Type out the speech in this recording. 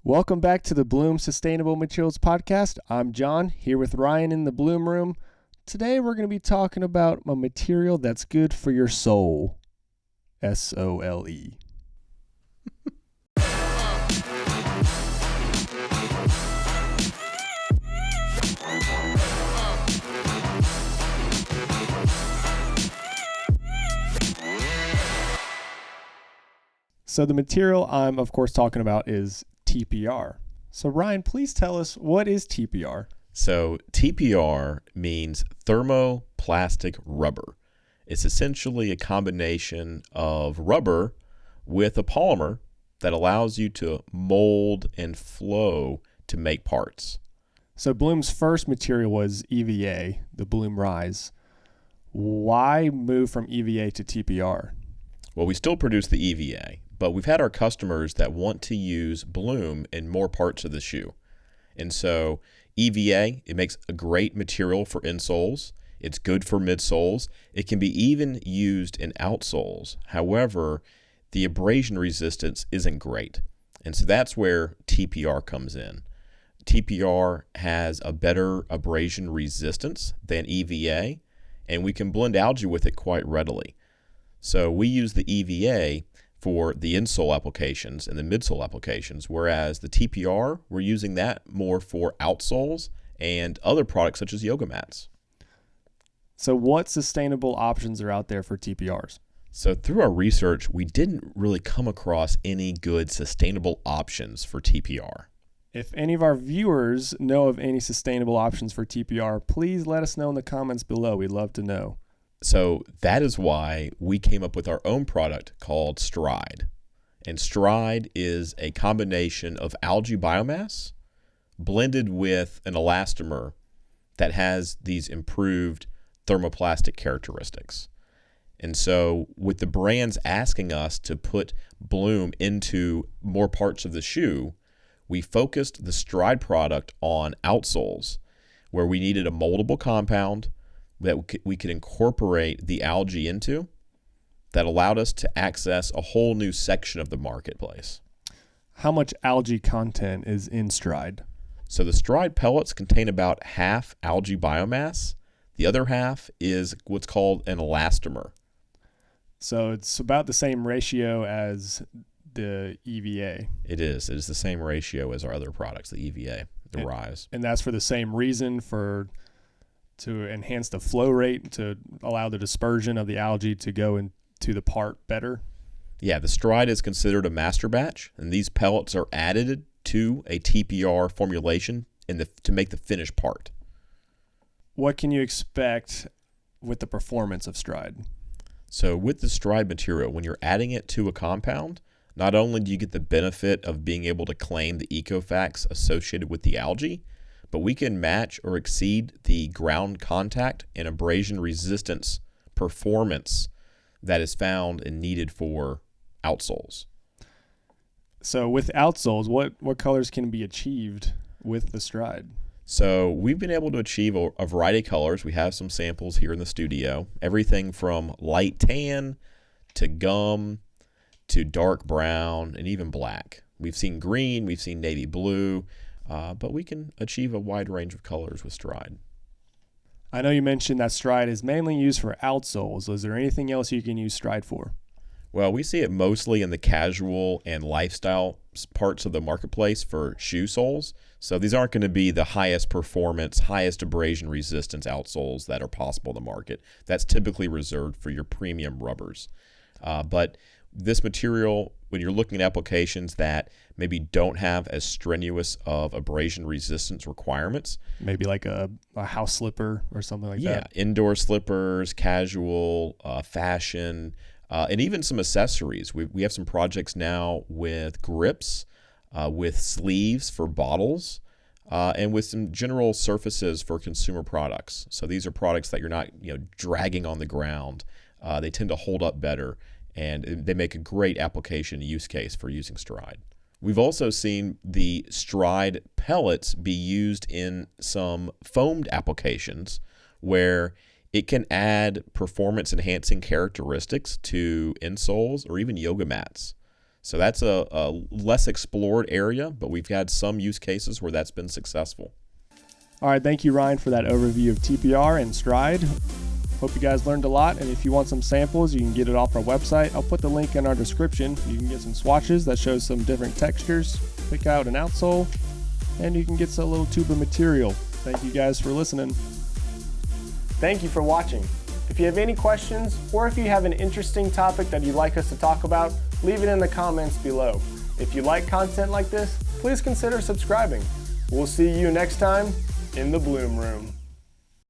Welcome back to the Bloom Sustainable Materials Podcast. I'm John, here with Ryan in the Bloom Room. Today we're going to be talking about a material that's good for your soul. S-O-L-E. So the material I'm, of course, talking about is TPR. So Ryan, please tell us, what is TPR? So TPR means thermoplastic rubber. It's essentially a combination of rubber with a polymer that allows you to mold and flow to make parts. So Bloom's first material was EVA, the Bloom Rise. Why move from EVA to TPR? Well, we still produce the EVA, but we've had our customers that want to use Bloom in more parts of the shoe. And so EVA, it makes a great material for insoles. It's good for midsoles. It can be even used in outsoles. However, the abrasion resistance isn't great. And so that's where TPR comes in. TPR has a better abrasion resistance than EVA, and we can blend algae with it quite readily. So we use the EVA for the insole applications and the midsole applications, whereas the TPR, we're using that more for outsoles and other products such as yoga mats. So what sustainable options are out there for TPRs? So through our research, we didn't really come across any good sustainable options for TPR. If any of our viewers know of any sustainable options for TPR, please let us know in the comments below. We'd love to know. So that is why we came up with our own product called Stride. And Stride is a combination of algae biomass blended with an elastomer that has these improved thermoplastic characteristics. And so with the brands asking us to put Bloom into more parts of the shoe, we focused the Stride product on outsoles, where we needed a moldable compound that we could incorporate the algae into that allowed us to access a whole new section of the marketplace. How much algae content is in Stride? So the Stride pellets contain about half algae biomass. The other half is what's called an elastomer. So it's about the same ratio as the EVA. It is. It is the same ratio as our other products, the EVA, the Rise. And that's for the same reason, to enhance the flow rate, to allow the dispersion of the algae to go into the part better? Yeah, the Stride is considered a master batch, and these pellets are added to a TPR formulation to make the finished part. What can you expect with the performance of Stride? So with the Stride material, when you're adding it to a compound, not only do you get the benefit of being able to claim the ecofacts associated with the algae, but we can match or exceed the ground contact and abrasion resistance performance that is found and needed for outsoles. So with outsoles, what colors can be achieved with the Stride? So we've been able to achieve a variety of colors. We have some samples here in the studio. Everything from light tan to gum to dark brown and even black. We've seen green, we've seen navy blue, but we can achieve a wide range of colors with Stride. I know you mentioned that Stride is mainly used for outsoles. Is there anything else you can use Stride for? Well, we see it mostly in the casual and lifestyle parts of the marketplace for shoe soles. So these aren't going to be the highest performance, highest abrasion resistance outsoles that are possible in the market. That's typically reserved for your premium rubbers. But this material, when you're looking at applications that maybe don't have as strenuous of abrasion resistance requirements. Maybe like a house slipper or something like that. Yeah, indoor slippers, casual, fashion, and even some accessories. We have some projects now with grips, with sleeves for bottles, and with some general surfaces for consumer products. So these are products that you're not dragging on the ground. They tend to hold up better, and they make a great application use case for using Stride. We've also seen the Stride pellets be used in some foamed applications where it can add performance enhancing characteristics to insoles or even yoga mats. So that's a less explored area, but we've had some use cases where that's been successful. All right, thank you, Ryan, for that overview of TPR and Stride. Hope you guys learned a lot, and if you want some samples, you can get it off our website. I'll put the link in our description. You can get some swatches that shows some different textures, pick out an outsole, and you can get a little tube of material. Thank you guys for listening. Thank you for watching. If you have any questions, or if you have an interesting topic that you'd like us to talk about, leave it in the comments below. If you like content like this, please consider subscribing. We'll see you next time in the Bloom Room.